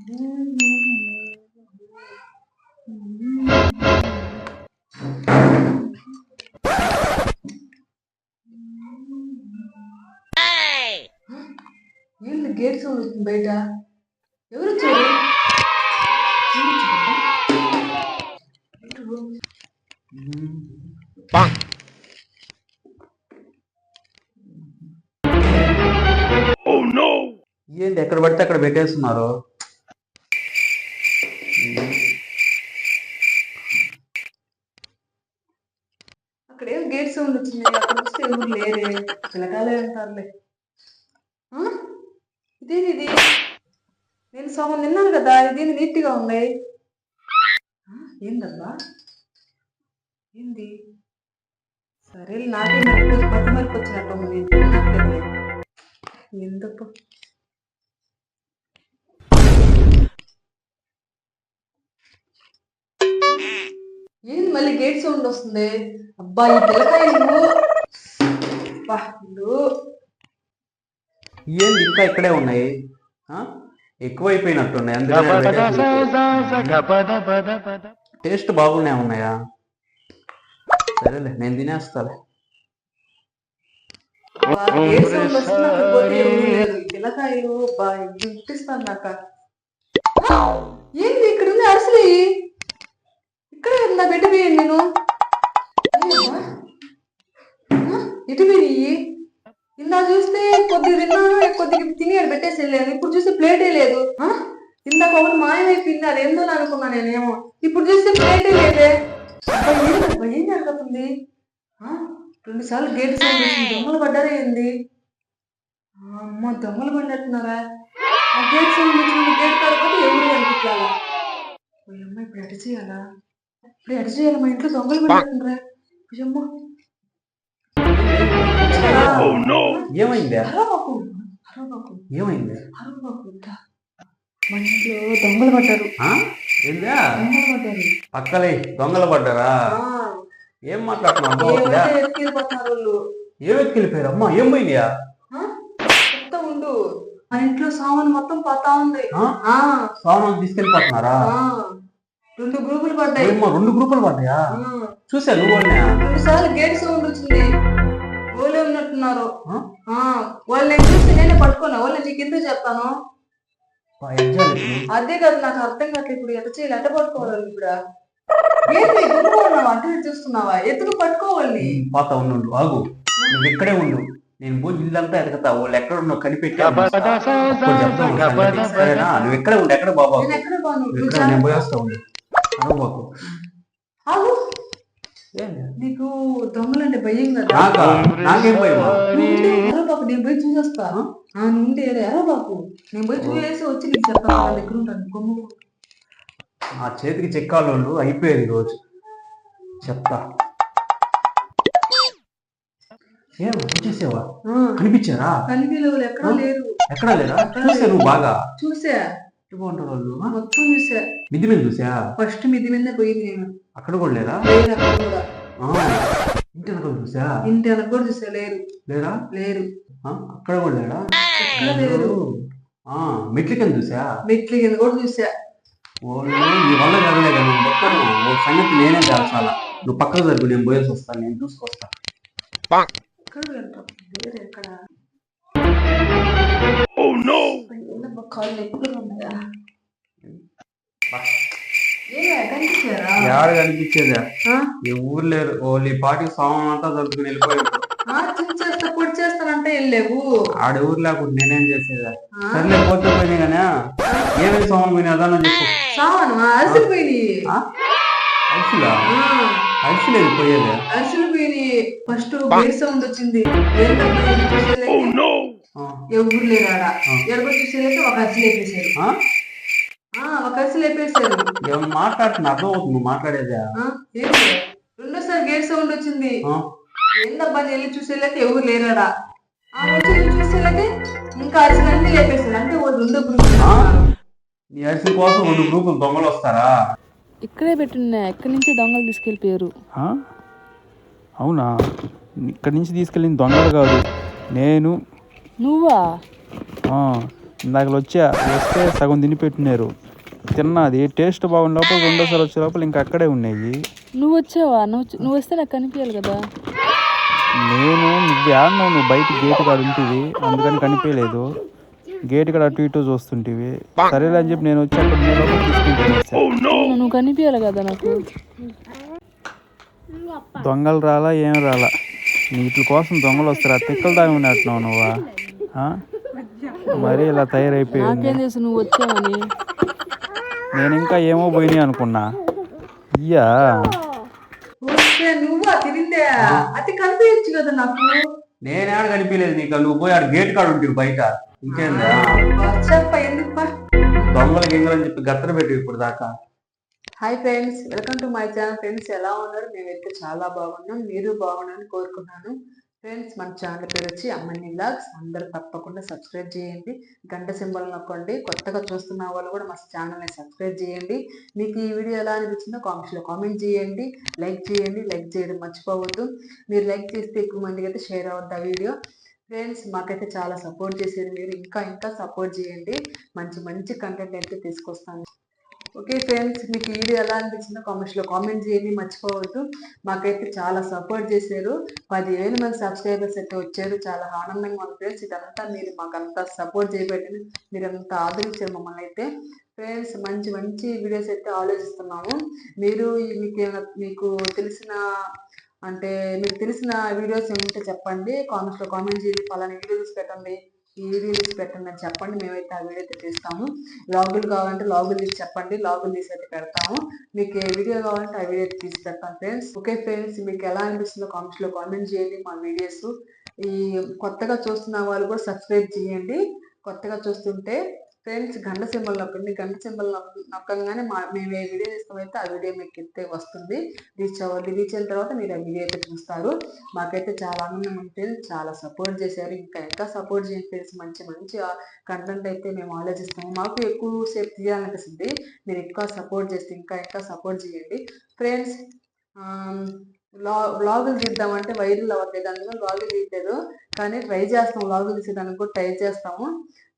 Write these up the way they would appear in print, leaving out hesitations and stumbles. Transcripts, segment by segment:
ఏంటి gate sound వస్తుంది బయట? ఎవరు వచ్చారు? ఏంటి ఎక్కడ పడితే అక్కడ పెట్టేస్తున్నారు? అక్కడ ఏం గేట్ సౌండ్ వచ్చింది, అక్కడ వస్తే ఎవరు లేరే, చిలకాలే అంటారులే. ఇదేంది ఇది? నేను సగం తిన్నాను కదా, ఇదేంది నీట్గా ఉంది? ఏందబ్బా ఏంది? సరే నాకే కొత్త మరికి వచ్చినట్టు నేను తిన్నట్లేదు. ఎందుకు ఏంది మళ్ళీ గేట్ సౌండ్ వస్తుంది? అబ్బా ఈ పిల్లకాయలు ఏంది ఇంకా ఇక్కడే ఉన్నాయి? ఎక్కువైపోయినట్టున్నాయి, అందుకనే టేస్ట్ బాగున్నాయి ఉన్నాయా? సరేలే నేను తినేస్తాలే. గేట్ సౌండ్ వస్తుంది, అక్కడ పోతే ఎవరు లేరు. పిల్లకాయలు ఇప్పిస్తాను నాక. ఏంది ఇక్కడ ఉంది అసలు? ఇక్కడే నా బిడ్డ పోయాను నేను. ఎటు పోయి? ఇందా చూస్తే కొద్దిగా తిన్నాను, కొద్దిగా తిని పెట్టేసి వెళ్ళాను. ఇప్పుడు చూస్తే ప్లేటే లేదు. ఇందాక ఒకటి మాయమైపోయింది, అది ఏందో అనుకున్నా నేనేమో. ఇప్పుడు చూస్తే ప్లేటే లేదే. ఏం జరుగుతుంది? 2 సార్లు గేట్ సౌండ్ వచ్చింది. దొంగలు పడ్డారే ఏంది? అమ్మ దొంగలు పడినట్టున్నారా? ఆ గేట్ సౌండ్ వచ్చింది, గేట్ కాకపోతే ఎవరు కనిపించాలా? అమ్మ ఇప్పుడు ఎట చేయాలా? ఇప్పుడు ఎట చేయాలి? మా ఇంట్లో దొంగలు పడినట్టున్నారా? అమ్మ ఏమైంది? ఏమైంది? మన ఇంట్లో దొంగలు పడ్డారు. పక్కలే దొంగలు పడ్డారా? ఏం మాట్లాడుతున్నారు? ఏం ఎత్తుకెళ్ళిపోయారు? అమ్మా ఏం పోయినాయా? చెప్తా ఉండు. మన ఇంట్లో సామాన్ మొత్తం పోతా ఉంది. సామాన్ తీసుకెళ్ళిపోతున్నారా? 2 గ్రూపులు పడ్డాయి. 2 గ్రూపులు పడ్డాయా? చూసా నువ్వు 2 సార్లు గేట్ సౌండ్ వచ్చింది. వాళ్ళే ఉన్నట్టున్నారు. వాళ్ళు నేను చూస్తే నేనే పట్టుకున్నా. వాళ్ళు నీకు ఎందుకు చెప్తాను? అదే కదా నాకు అర్థం కావట్లేదు. ఇప్పుడు ఎట్ట చేయాలి? ఎట్ట పట్టుకోవాలి? ఇప్పుడు ఏంటి గుర్తుకున్నావా? అంటే చూస్తున్నావా? ఎత్తుకు పట్టుకోవాలి. పాత ఉండు, ఆగు, నువ్వు ఇక్కడే ఉండు. నేను పోయి ఇల్లంతా ఎదగతా. వాళ్ళు ఎక్కడ ఉన్నావు కనిపెట్టి నువ్వు ఎక్కడే ఉండు. ఎక్కడ బాబా నేను పోయేస్తా ఉండు. బాబు నీకు దొంగలంటే భయం కదా? నాకేం భయం? బాబు నేను పోయి చూసేస్తా. నుండి ఎరా బాబు, నేను పోయి చూసేసి వచ్చి నీకు చెప్తాను. వాళ్ళ దగ్గర ఉంటాను. కొమ్ము ఆ చేతికి చెక్కాలోళ్ళు అయిపోయేది రోజు. చెప్తా. ఏం వచ్చేసావా? కనిపించారా? కనిపించలేదు. ఎక్కడా లేరు. ఎక్కడా లేరా? చూసా నువ్వు బాగా? చూసా. బాగుంటారు వాళ్ళు. మొత్తం చూసా. మిద్ది మీద చూసా? ఫస్ట్ మిద్ది మీద పోయింది నేను. అక్కడ కూడా లేరా? అక్కడ కూడా. ఇంటి వెనక చూసా? ఇంటి వెనక కూడా చూసా. లేరా? లేరు. అక్కడ కూడా లేరా? ఎక్కడ లేరు. మెట్ల కింద చూసా? మెట్ల కింద కూడా చూసా. నీ వల్ల జరగలేదు. నువ్వు సంగతి నేనే చాలా. నువ్వు పక్కకు జరుగు, నేను పోయేసి వస్తాను. నేను చూసుకొస్తా. కాళ్ళు ఎప్పుడు ఉన్నాయా? ఎవరు కనిపించేదా? ఎవరు లేరు. వాళ్ళు ఈ పాటికి సామాన్ అంతా దొరుకుని వెళ్ళిపోయారు. చూసేస్తా పొడి చేస్తానంటే వెళ్ళలేవు. ఆడ ఊరు లేకుండా నేనేం చేసేదా? సర్లే పోతే పోయినాయి కానీ ఏమేమి సామాన్ పోయినా అదా చెప్పు. సామాను అరిసెలు పోయినాయి. అరిసెలా? అరిసెలేదు పోయేది. అరిసెలు పోయినాయి. ఫస్ట్ గేట్ సౌండ్ వచ్చింది. ఎవరు లేరు ఆడ. ఎడగ చూసేదైతే ఒక అరిసెలు వేపేశారు. ఒక అరిసెలు వేపేశారు. ఏమన్నా మాట్లాడుతున్నా అర్థం అవుతుంది నువ్వు మాట్లాడేదా? రెండోసారి గేట్ సౌండ్ వచ్చింది. ఏందబ్బా వెళ్ళి చూసేలాక ఎవరు లేరాడా? చూసేలాకే ఇంకా అరిసెలు అన్ని లేపేశారు. అంటే వాళ్ళు 2 గ్రూపులు. నీ అరిసెల కోసం 2 గ్రూపులు దొంగలు వస్తారా? ఇక్కడే పెట్టున్నా. ఎక్కడి నుంచి దొంగలు తీసుకెళ్ళిపోయారు. అవునా? ఇక్కడి నుంచి తీసుకెళ్ళిన దొంగలు కాదు, నేను. నువ్వా? ఇందాక వస్తే సగం తిని పెట్టినారు. తిన్నది టేస్ట్ బాగుండే లోపల రెండోసారి వచ్చే లోపల ఇంకా అక్కడే ఉన్నాయి. నువ్వు వచ్చావా? నువ్వు వస్తే నాకు కనిపించాలి కదా. నువ్వు ఆడినావు, నువ్వు బయట గేట్ కాడ ఉంటివి, అందుకని కనిపించలేదు. గేట్ కాడ అటు ఇటు చూస్తుంటివి. సరేలే అని చెప్పి నేను వచ్చి అక్కడ నీ లోపల తీసుకుంటున్నా. నువ్వు కనిపించాలి కదా నాకు. దొంగలు రాలా ఏం రాలా, నీటి కోసం దొంగలు వస్తారా? తిక్కలు దాని ఉన్నట్టున్నావు నువ్వా? మరీ ఇలా తయారైపోయింది. నాకేం తెలుసు నువ్వు వచ్చావని. నేను ఇంకా ఏమో పోయినాయి అనుకున్నా. ఇయ్యా నువ్వా తిరిగిందే? అది కనిపించచ్చు కదా నాకు. నేనేడ కనిపించలేదు నీకు, నువ్వు పోయి ఆడ గేట్ కాడ ఉంటుంది బయట. ఇంకేందా చెప్ప ఎందుకు? దొంగలు గింగలని చెప్పి గత్తర పెట్టి ఇప్పుడు దాకా. Hi friends, welcome to my channel. Friends ఎలా ఉన్నారు? మేమైతే చాలా బాగున్నాం, మీరు బాగున్నారని కోరుకున్నాను. ఫ్రెండ్స్ మన ఛానల్ పేరు వచ్చి అమ్మని వ్లాగ్స్. అందరూ తప్పకుండా సబ్స్క్రైబ్ చేయండి, గంట సింబల్ నొక్కండి. కొత్తగా చూస్తున్న వాళ్ళు కూడా మా ఛానల్ని సబ్స్క్రైబ్ చేయండి. మీకు ఈ వీడియో ఎలా అనిపించిందో కామెంట్స్లో కామెంట్ చేయండి, లైక్ చేయండి. లైక్ చేయడం మర్చిపోవద్దు. మీరు లైక్ చేస్తే ఎక్కువ మందికి అయితే షేర్ అవుద్ది ఆ వీడియో. ఫ్రెండ్స్ మాకైతే చాలా సపోర్ట్ చేసేది మీరు, ఇంకా సపోర్ట్ చేయండి. మంచి మంచి కంటెంట్ అయితే తీసుకొస్తాను. ఓకే ఫ్రెండ్స్, మీకు ఈ వీడియో ఎలా అనిపించిందో కామెంట్స్లో కామెంట్ చేయండి, మర్చిపోవద్దు. మాకైతే చాలా సపోర్ట్ చేశారు. 10,000 మంది సబ్స్క్రైబర్స్ అయితే వచ్చారు. చాలా ఆనందంగా ఉంది ఫ్రెండ్స్. ఇదంతా మీరు మాకంతా సపోర్ట్ చేయబట్టి మీరంతా ఆదరించారు మమ్మల్ని అయితే. ఫ్రెండ్స్ మంచి మంచి వీడియోస్ అయితే ఆలోచిస్తున్నాము. మీరు మీకు తెలిసిన మీకు తెలిసిన వీడియోస్ ఏమంటే చెప్పండి, కామెంట్స్లో కామెంట్ చేసి పలానా వీడియోస్ పెట్టండి, ఈ వీడియోస్ పెట్టండి అని చెప్పండి. మేమైతే ఆ వీడియో అయితే తీస్తాము. లాగులు కావాలంటే లాగులు తీసి చెప్పండి, లాగులు తీసి అయితే పెడతాము. మీకు ఏ వీడియో కావాలంటే ఆ వీడియో తీసి పెడతాం ఫ్రెండ్స్. ఓకే ఫ్రెండ్స్, మీకు ఎలా అనిపిస్తుందో కామెంట్స్లో కామెంట్ చేయండి. మా వీడియోస్ ఈ కొత్తగా చూస్తున్న వాళ్ళు కూడా సబ్స్క్రైబ్ చేయండి. కొత్తగా చూస్తుంటే ఫ్రెండ్స్ గంట సింబల్ నొక్కండి. గంట సింబల్ నొక్కగానే మేము ఏ వీడియో తీస్తామైతే ఆ వీడియో మీకు అయితే వస్తుంది. రీచ్ అవ్వండి. రీచ్ అయిన తర్వాత మీరు ఆ వీడియో అయితే చూస్తారు. మాకైతే చాలా ఆనందం ఉంటే చాలా సపోర్ట్ చేశారు. ఇంకా సపోర్ట్ చేయండి ఫ్రెండ్స్. మంచి మంచి కంటెంట్ అయితే మేము ఆలోచిస్తాము. మాకు ఎక్కువ సేపు తీయాలనిపిస్తుంది. మీరు ఎక్కువ సపోర్ట్ చేస్తే ఇంకా సపోర్ట్ చేయండి ఫ్రెండ్స్. వ్లాగులు తీద్దామంటే వైరల్ అవ్వట్లేదు, అందుకని వ్లాగులు తీయట్లేదు. కానీ ట్రై చేస్తాము, వ్లాగులు తీసేదానికి కూడా ట్రై చేస్తాము.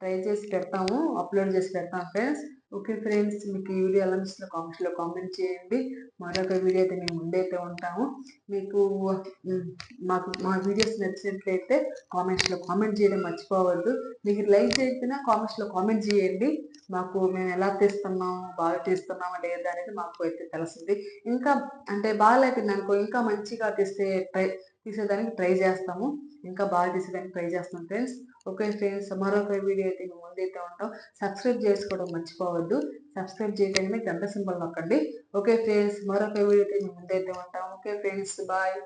ట్రై చేసి పెడతాము, అప్లోడ్ చేసి పెడతాం ఫ్రెండ్స్. ఓకే ఫ్రెండ్స్, మీకు ఈ వీడియో ఎలా అనిపిస్తుందో కామెంట్స్లో కామెంట్ చేయండి. మరొక వీడియో అయితే మేము ముందైతే ఉంటాము. మీకు మా వీడియోస్ నచ్చినట్లయితే కామెంట్స్లో కామెంట్ చేయడం మర్చిపోవద్దు. మీకు లైక్ చేయకపోయినా కామెంట్స్లో కామెంట్ చేయండి. మేము ఎలా తీస్తున్నాము, బాగా తీస్తున్నామా లేదా అనేది మాకు అయితే తెలుస్తుంది. ఇంకా బాగా లేకపోయింది అనుకో, ఇంకా మంచిగా తీసేదానికి ట్రై చేస్తాము. ఇంకా బాగా తీసేదానికి ట్రై చేస్తాం ఫ్రెండ్స్. ఓకే ఫ్రెండ్స్, మరొక వీడియో అయితే మేము ముందైతే ఉంటాం. సబ్స్క్రైబ్ చేసుకోవడం మర్చిపోవద్దు. సబ్స్క్రైబ్ చేయగానే గంట సింబల్ నొక్కండి. ఓకే ఫ్రెండ్స్, మరొక వీడియో అయితే మేము ముందైతే ఉంటాం. Okay friends, bye.